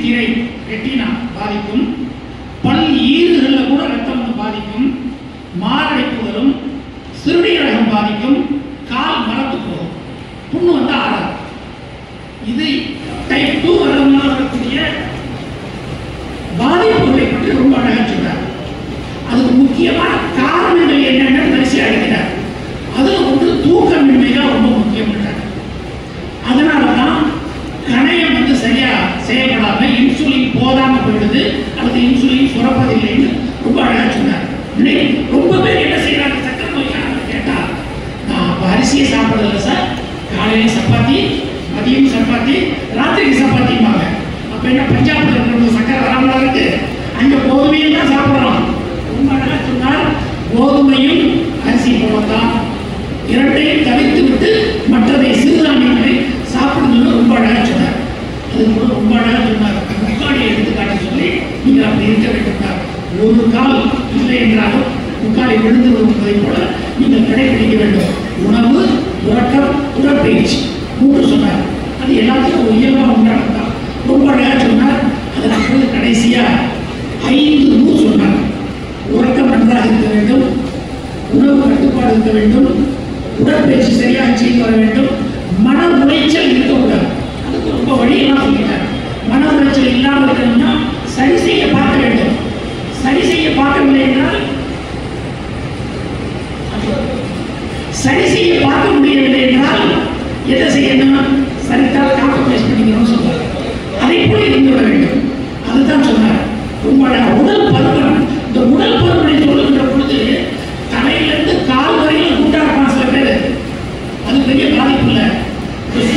திரை ரெட்டினா பாதிக்கும், பல் ஈறுகளில் கூட ரத்தம் வந்து பாதிக்கும், மாரடைப்பு வரும், சிறுநீரகம் பாதிக்கும், கால் மரத்து போகும், புண்ணு வந்து ஆறாது. இது டைப் 2 வரக்கூடிய பாதிப்புகளை பற்றி ரொம்ப அழகாக சொன்னார். அதுக்கு முக்கியமான காரணங்கள் என்னென்ன வரிசையாக அடிக்கிறார். அதில் வந்து தூக்கமின்மை தான் ரொம்ப முக்கியம். அதனால தான் கணையம் வந்து சரியா செயல்படாமல் இன்சுலின் போதாமல் போயிடுது, அல்லது இன்சுலின் சுரப்பதில்லைன்னு ரொம்ப அழகாக சொன்னார். ரொம்ப பேர் என்ன செய்யறாங்க, சக்கரை நோய்க்கான கேட்டா நான் அரிசியை சாப்பிட்றதில்ல சார், காலையில் சப்பாத்தி, மதியம் சப்பாத்தி, ராத்திரிக்கு சப்பாத்திம்பாங்க. அப்போ என்ன பஞ்சாப்ல இருக்கிற சக்கரை வராமலா இருக்கு, அங்கே கோதுமையும் தான் சாப்பிட்றோம். ரொம்ப அழகாக சொன்னார். கோதுமையும் அரிசி போலத்தான், இரண்டையும் தவிர்த்து விட்டு மற்றதை சிறுதானியங்களை சாப்பிடுறது ரொம்ப அழகாக சொன்னார். அது கூட ரொம்ப அழகாக சொன்னார். முக்காடியை எடுத்துக்காட்டி சொல்லி நீங்கள் அப்படி இருக்க வேண்டும். ஒரு கால் இல்லை என்றாலும் முக்காலை விழுந்து வருவதை போல நீங்கள் கடைபிடிக்க வேண்டும். உணவு, உறக்கம், உடற்பயிற்சி 3 சொன்னார். அது எல்லாத்துக்கும் ஒரு இயல்பாக உண்டானதான். ரொம்ப அழகாக சொன்னார். அதில் கடைசியாக 5 சொன்னார். உறக்கம் நன்றாக இருக்க வேண்டும், உணவு கட்டுப்பாடு இருக்க வேண்டும், உடற்பயிற்சி சரியாக செய்து வர வேண்டும், மன உளைச்சல் இருக்கக்கூடாது. அதுக்கு ரொம்ப வழியெல்லாம் சொல்லிட்டார். மன உளைச்சல் இல்லாமல் இருக்கணும்னா சரி செய்ய பார்க்க வேண்டும். சரி செய்ய பார்க்கவில்லை என்றால், சரி செய்ய பார்க்க முடியவில்லை என்றால் எதை செய்யணும், சரித்தால் காம்ப்ரமைஸ் பண்ணிக்கணும்னு சொல்றாரு. அதை போல இருந்து விட வேண்டும். அதுதான் சொன்னார். உங்களோட உடல் பருமன், இந்த உடல் பருமனை சொல்லுகின்ற பொழுது தலையிலிருந்து கால் வரையில் குண்டாடுறான் சில பேர். அது பெரிய பாதிப்பு இல்லை.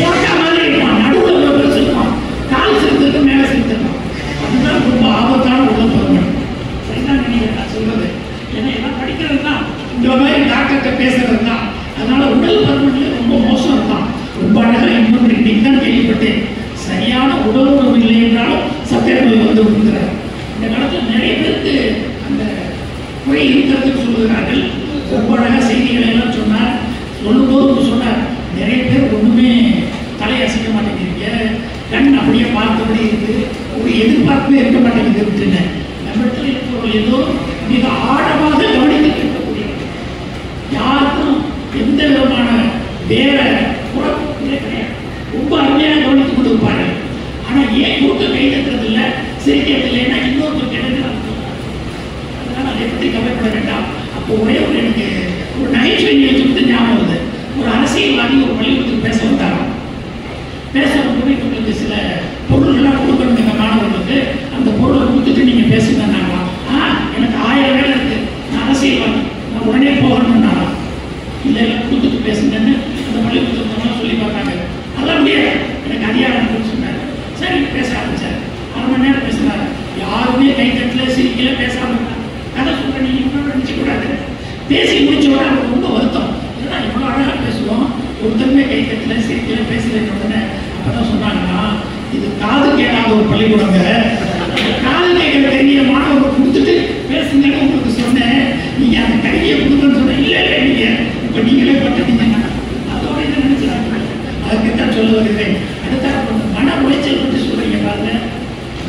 போட்டா மாதிரி இருப்பான், நடுவில் பெருசு இருப்பான், கால் செலுத்திருக்க மேலே செலுத்திருப்பான். அதுதான் ரொம்ப ஆபத்தான உடல் பருமன். சரிதான் நினைக்கிறேன் நான் சொல்றது. ஏன்னா எல்லாம் படிக்கிறது தான், இந்த மாதிரி டாக்டர்கிட்ட பேசுறது தான். அதனால உடல் பருமன்ல ரொம்ப மோசம் தான். ரொம்ப அழகாக இன்னொன்று இன்னைக்கு தான் கேள்விப்பட்டேன். சரியான உடல் உணவு இல்லை என்றாலும் சர்க்கரை நோய் வந்து விடுகிறார். இந்த காலத்தில் நிறைய பேருக்கு அந்த குறை இருக்கிறதுன்னு சொல்லுகிறார்கள். ரொம்ப அழகாக செய்திகளை எல்லாம் சொன்னார். சொல்லும்போது சொன்னார், நிறைய பேர் ஒன்றுமே தலையசைக்க மாட்டேங்கிறீங்க, கண் அப்படியே பார்த்தபடி இருக்கு, ஒரு எதிர்பார்ப்பே இருக்க மாட்டேங்குது. நம்ம இடத்துல இருக்கிறவர்கள் ஏதோ மிக ஆழமாக கவனித்து இருக்கக்கூடியவர்கள், யாருக்கும் எந்த விதமான வேற குழப்பமே கிடையாது, ரொம்ப அருமையாக கவனித்துக் கொண்டு இருப்பார்கள். ஆனால் ஏன் கூட்ட கை தட்டுறது இல்லை, சிரிக்கிறது இல்லைன்னா இன்னொருத்தர் கிடையாது. அதனால அதை பற்றி கவலைப்பட வேண்டாம். அப்போ ஒரே ஒரு எனக்கு ஒரு நகைச்சுவை நிகழ்ச்சி ஞாபகம் வருது. ஒரு அரசியல்வாதி ஒரு பள்ளிக்கூடத்துக்கு பேச வந்தாராம். பேச வந்து உங்களுக்கு சில பொருள்கள்லாம் கொடுக்கணும் எங்கள் மாணவர்களுக்கு, அந்த பொருளை கொடுத்துட்டு நீங்கள் பேசுங்கன்னாங்களாம். எனக்கு 1000 வேலை இருக்கு, நான் அரசியல்வாதி, நான் உடனே போகணும்னாலாம். இல்லை இல்லை கொடுத்துட்டு பேசுங்கன்னு அந்த பள்ளிக்கூடத்துக்கு சொல்லி பார்த்தாங்க. அதெல்லாம் முடியாது, எனக்கு அதிகாரம் இருக்குன்னு சொன்னார். சரி பேச ஆரம்பிச்சார். 1/2 மணி நேரம் பேசுனார். யாருமே கை தட்டல, சிரிக்கல, பேசாம கதை சொல்ல நீங்க இன்னொன்று நினைச்சக்கூடாது. பேசி முடிச்ச உடனே அவருக்கு ரொம்ப வருத்தம். ஏன்னா இவ்வளோ அழகாக பேசுவோம், ஒருத்தருமே கை தட்டல, சிரிக்கல, பேசலன்னு உடனே அப்பதான் சொன்னாங்கன்னா, இது காது கேட்காத ஒரு பள்ளிக்கூடங்க, காது கேட்கிற கையை மாணவர்கள் கொடுத்துட்டு பேசுங்கன்னு உங்களுக்கு சொன்னேன், நீங்க அந்த கையை கொடுக்கணும்னு சொன்ன. இல்லை இல்லை நீங்க இப்போ நீங்களே பட்டுட்டீங்கன்னா அதோட இதை நினைச்சாங்க. அதுக்குத்தான் சொல்ல வருகிறேன். அடுத்த மன உளைச்சல் பற்றி சொல்றீங்க பாருங்க.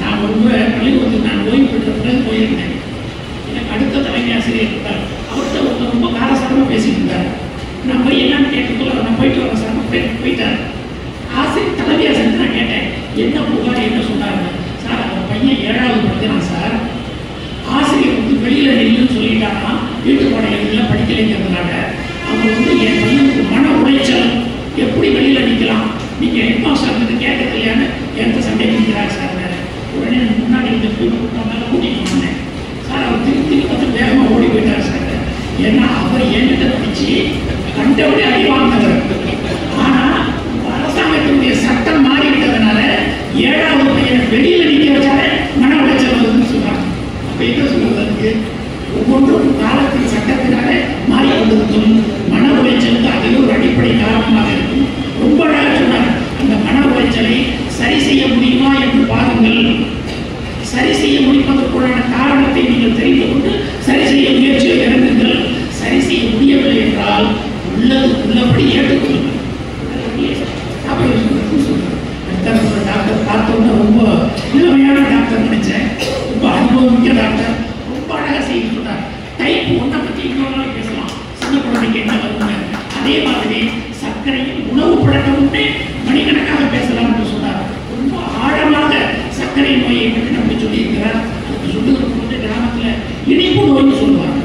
நான் ஒரு முறை பள்ளிக்கூடத்துக்கு நான் ஓய்வு பெற்ற பிறகு போயிருந்தேன். எனக்கு அடுத்த தலைமை ஆசிரியர் இருந்தார். அவர்கிட்ட ஒருத்தர் ரொம்ப காரசாரமாக பேசிட்டு இருந்தார். நான் போய் என்னன்னு கேட்கக்குள்ள நான் போயிட்டு வரேன் சார் போயிட்டார். ஆசிரியர் தலைமை ஆசிரியர் நான் கேட்டேன், என்ன புகார் என்ன சொன்னாங்க சார்? அவர் பையன் 7வது படிக்கிறான் சார். ஆசிரியர் வந்து வெளியில் நில்லுன்னு சொல்லிட்டாங்கன்னா வீட்டு பாடங்கள் படிக்கலைங்கிறதுனால அவர் வந்து என் பையனுக்கு மன உளைச்சல், எப்படி வெளியில் நிற்கலாம், நீங்கள் ஹெட் மாஸ்டர் வந்து கேட்கறது இல்லையான்னு என்கிட்ட சண்டை நிற்கிறார் சார். உடனே முன்னாடி இந்த கூட்டமாக கூட்டிகிட்டு போனேன் சார். அவர் திருப்பி வந்து வேகமாக ஓடி போயிட்டார் சார். ஏன்னா அவர் என்கிட்ட படித்து கண்டபடி அறிவாங்கிறவர். ஆனால் அரசாங்கத்தினுடைய சட்டம் மாறிவிட்டதுனால 7வது பையனை வெளியில் நிற்க வச்சாலே மன உளைச்சல் வருதுன்னு சொல்கிறாங்க. அப்போ என்ன சொல்வதற்கு, ஒவ்வொன்றும் காலத்தின் சட்டத்தினாலே மாறிக்கொண்டிருக்கும். மன உளைச்சலுக்கு அதில் ஒரு அடிப்படை காரணமாக இருக்கும். ரொம்ப அழகாக சொன்னார். அந்த மன உளைச்சலை சரி செய்ய முடியுமா என்று பாருங்கள். சரி செய்ய முடிப்பதற்குள்ளான காரணத்தை நீங்கள் தெரிந்து கொண்டு சரி செய்ய முயற்சியை இறங்குங்கள். சரி செய்ய முடியவில்லை என்றால் உள்ளபடி ஏற்றுக்கொள்ளுங்கள். டாக்டர் பார்த்தோம்னா ரொம்ப இளமையான அனுபவமிக்க டாக்டர் ரொம்ப அழகாக செய்து சொன்னார். டைப் 1 பற்றி இன்னொரு நாள் பேசலாம், சின்ன குழந்தைக்கு என்ன வருங்க. அதே மாதிரி சர்க்கரையின் உணவு பழக்கமுமே மணிக்கணக்காக பேசலாம் என்று சொன்னார். ரொம்ப ஆழமாக சர்க்கரை நோயை பற்றி நம்ம சொல்லியிருக்கிறார். அதுக்கு சொல்லுகிற போது கிராமத்தில் இனிப்பு நோய்னு சொல்லுவாங்க.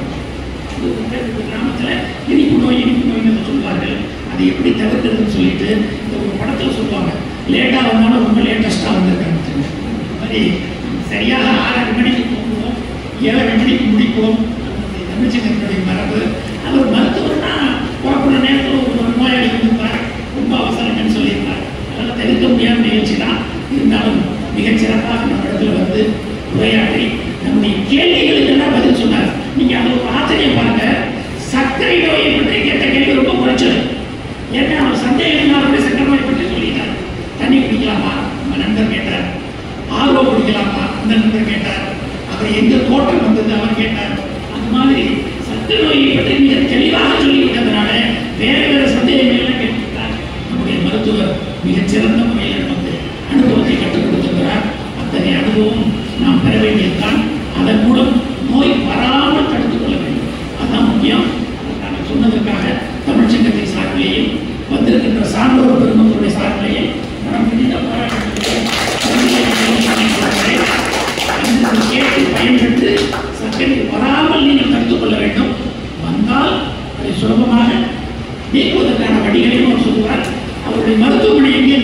கிராமத்தில் இனிப்பு நோய்னு சொல்லுவார்கள். அதை எப்படி தவிர்க்கிறதுன்னு சொல்லிட்டு இந்த ஒரு படத்தில் சொல்லுவாங்க. லேட்டாக வந்தாலும் ரொம்ப லேட்டஸ்டாக வந்திருக்காங்க. மாதிரி சரியாக 6:30 மணிக்கு போகுவோம், 7:30 மணிக்கு முடிப்போம். தமிழ்ச்சங்கத்தினுடைய மரபு. அது ஒரு மருத்துவர்னா புறப்படுற நேரத்தில் ஒரு நோயாளி இருப்பார், ரொம்ப அவசரங்கன்னு சொல்லியிருப்பார். அதனால் தவிர்க்க முடியாத நிகழ்ச்சி தான். இருந்தாலும் மிகச்சிறப்பாக நம்ம இடத்துல வந்து உரையாற்றி நம்முடைய கேள்விகளுக்கெல்லாம் பதில் சொன்னார். நீங்கள் அது ஒரு ஆச்சரியம் பாருங்க. சர்க்கரை நோயை பற்றி கேட்ட கேள்வி ரொம்ப குறைச்சது. ஏன்னா அவர் சந்தேகத்தினாலுடைய சர்க்கரை நோயை பற்றி சொல்லிட்டார். தண்ணி குடிக்கலாமா நம்ம நண்பர் கேட்டார். ஆர்வ குடிக்கலாமா அந்த நண்பர் கேட்டார். அவர் எங்க தோட்டம் வந்தது அவர் கேட்டார். அந்த மாதிரி சர்க்கரை நோயை பற்றி மிக தெளிவாக சொல்லிவிட்டதுனால வேற வேற சந்தேகங்கள்லாம் கேட்டுட்டார். நம்முடைய மருத்துவர் மிகச்சிறந்த முறையில் வந்து அனுபவத்தை கற்றுக் கொடுத்திருக்கிறார். அத்தகைய அனுபவம் நாம் பெற வேண்டியதுதான். அதன் மூலம் நோய் வராமல் தடுத்துக் கொள்ள வேண்டும். அதுதான் முக்கியம். நாங்கள் சொன்னதற்காக தமிழ்ச்சங்கத்தின் சார்பிலேயும் வந்திருக்கின்ற சான்றோர் பெருமக்களுடைய சார்பிலேயும் நாம் பிடித்த கேட்டு பயன்பெற்று சர்க்கரை வராமல் நீங்கள் தடுத்துக் கொள்ள வேண்டும். வந்தால் அதை சுலபமாக நீக்குவதற்கான வழிகளையும் அவர் சொல்லுவார். அவருடைய மருத்துவமனை எங்கே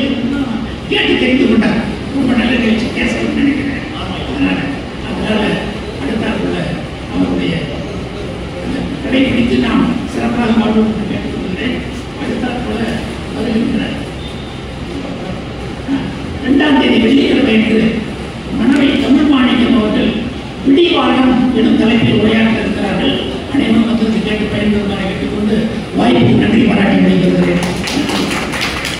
கேட்டு தெரிந்து கொண்டார். ரொம்ப நல்ல நிகழ்ச்சி பேசணும்னு நினைக்கிறேன். அதனால அடுத்தாற்போல அவருடைய கடைபிடித்து நாம் சிறப்பாக வாழ்வோம் என்று கேட்டுக்கொள்கிறேன். அடுத்தாற்போல வருகின்ற 2ஆம் தேதி வெள்ளிக்கிழமை என்று மனைவி தமிழ் மாணிக்கம் அவர்கள் பிடிவாதம் எனும் தலைப்பில் உரையாற்ற